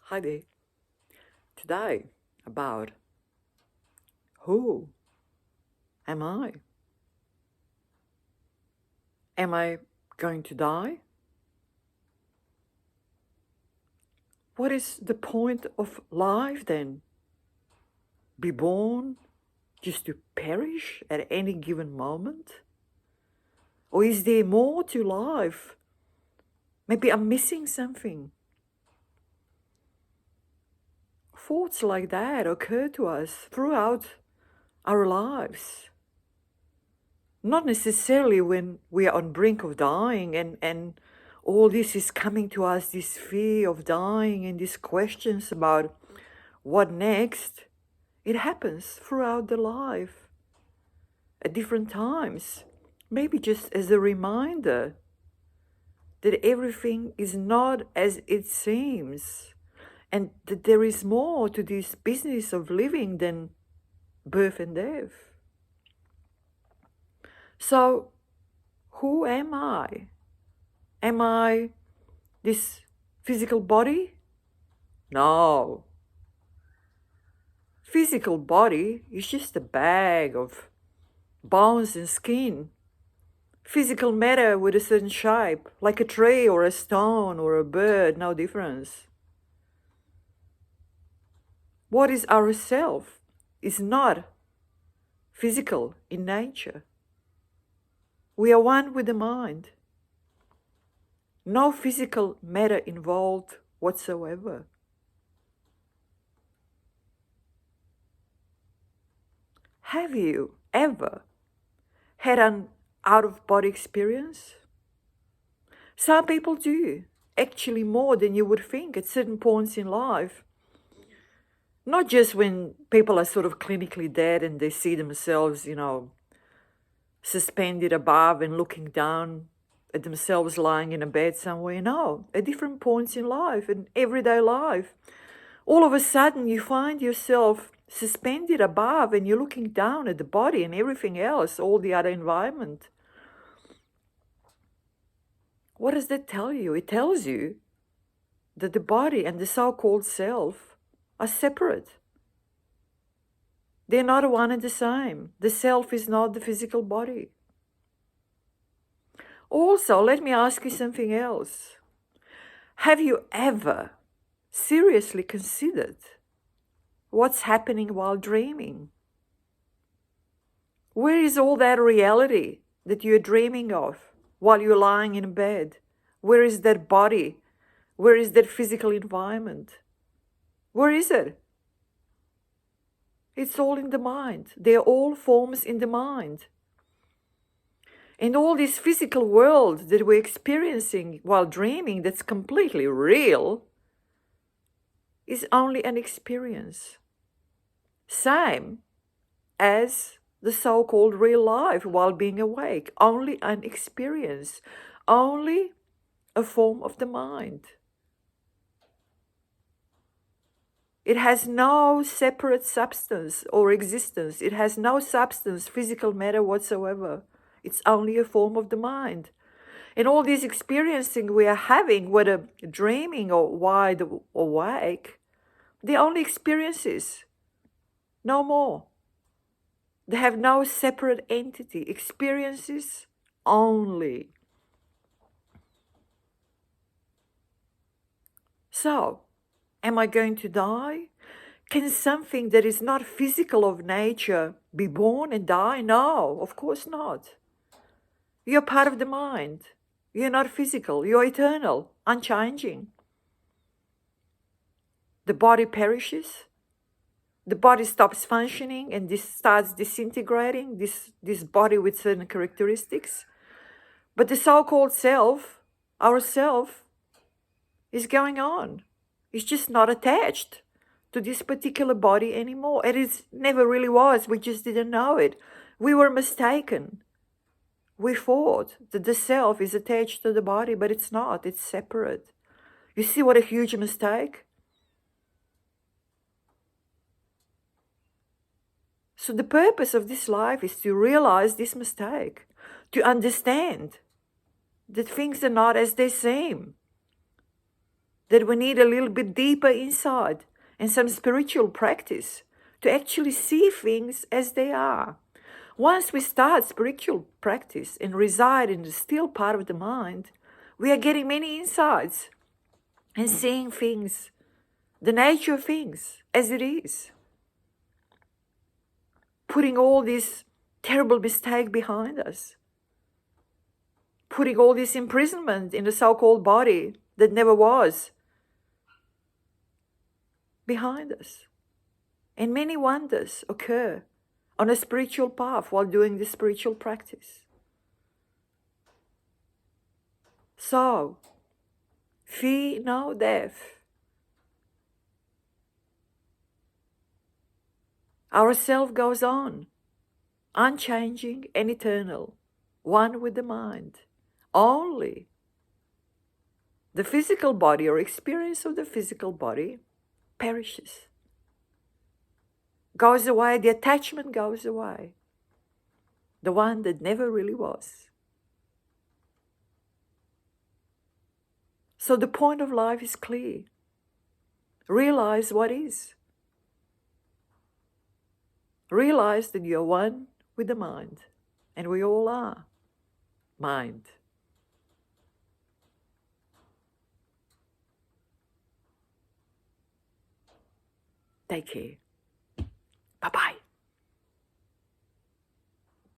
Hi there. Today, about who am I? Am I going to die? What is the point of life then? Be born just to perish at any given moment? Or is there more to life? Maybe I'm missing something. Thoughts like that occur to us throughout our lives. Not necessarily when we are on brink of dying and all this is coming to us, this fear of dying and these questions about what next. It happens throughout the life at different times. Maybe just as a reminder that everything is not as it seems and that there is more to this business of living than birth and death. So, who am I? Am I this physical body? No. Physical body is just a bag of bones and skin. Physical matter with a certain shape, like a tree or a stone or a bird, no difference. What is ourself is not physical in nature. We are one with the mind. No physical matter involved whatsoever. Have you ever had an out-of-body experience? Some people do, actually more than you would think at certain points in life. Not just when people are sort of clinically dead and they see themselves, suspended above and looking down at themselves lying in a bed somewhere. No, at different points in life, in everyday life. All of a sudden you find yourself suspended above and you're looking down at the body and everything else, all the other environment. What does that tell you? It tells you that the body and the so-called self are separate. They're not one and the same. The self is not the physical body. Also, let me ask you something else. Have you ever seriously considered what's happening while dreaming? Where is all that reality that you're dreaming of while you're lying in bed? Where is that body? Where is that physical environment? Where is it? It's all in the mind. They're all forms in the mind. And all this physical world that we're experiencing while dreaming that's completely real is only an experience. Same as the so-called real life while being awake. Only an experience. Only a form of the mind. It has no separate substance or existence. It has no substance, physical matter whatsoever. It's only a form of the mind. And all this experiencing we are having, whether dreaming or wide awake, they're only experiences. No more. They have no separate entity. Experiences only. So, am I going to die? Can something that is not physical of nature be born and die? No, of course not. You're part of the mind. You're not physical. You're eternal, unchanging. The body perishes. The body stops functioning and this starts disintegrating, this body with certain characteristics. But the so-called self, ourself, is going on. It's just not attached to this particular body anymore. It never really was. We just didn't know it. We were mistaken. We thought that the self is attached to the body, but it's not. It's separate. You see what a huge mistake? So the purpose of this life is to realize this mistake, to understand that things are not as they seem, that we need a little bit deeper inside and some spiritual practice to actually see things as they are. Once we start spiritual practice and reside in the still part of the mind, we are getting many insights and seeing things, the nature of things as it is. Putting all this terrible mistake behind us. Putting all this imprisonment in the so-called body that never was behind us. And many wonders occur on a spiritual path while doing this spiritual practice. So, fear no death. Ourself goes on, unchanging and eternal, one with the mind. Only the physical body or experience of the physical body perishes, goes away, the attachment goes away, the one that never really was. So the point of life is clear. Realize what is. Realize that you're one with the mind, and we all are mind. Take care.